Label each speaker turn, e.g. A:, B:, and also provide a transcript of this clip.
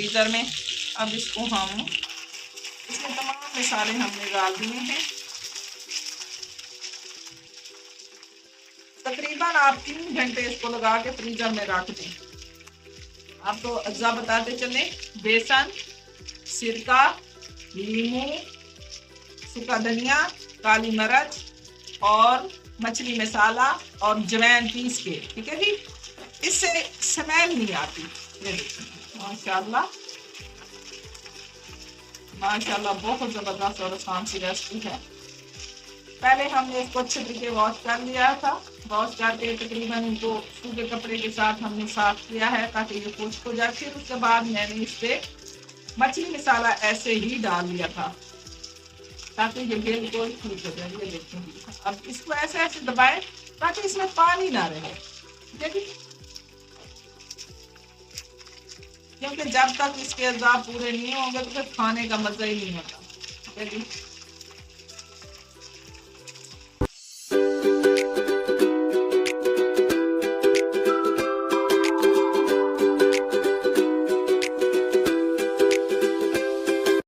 A: Freezer में। अब इसको हम, इसमें तमाम मसाले हमने डाल दिए हैं। तकरीबन आप 3 घंटे इसको लगा के फ्रीज़र में रख दें। आपको अज्जा बताते चले, बेसन, सिरका, नींबू, सूखा धनिया, काली मिर्च और मछली मसाला और जवैन पीस के, ठीक है जी। इससे स्मेल नहीं आती। ये देखिए माशाल्लाह माशाल्लाह, बहुत ज़बरदस्त और आसान सी रेसिपी है। पहले हमने इसको अच्छे तरीके वॉश कर लिया था। वॉश करके तकरीबन इनको सूखे कपड़े के साथ हमने साफ किया है ताकि ये खुश्क हो जाए। फिर उसके बाद मैंने इस पे मछली मसाला ऐसे ही डाल लिया था ताकि ये बिल्कुल ठीक हो जाए। ये देखेंगे, अब इसको ऐसे ऐसे दबाएं ताकि इसमें पानी ना रहे, देखिए, क्योंकि जब तक इसके अज़ा पूरे नहीं होंगे तो फिर खाने का मजा ही नहीं होता।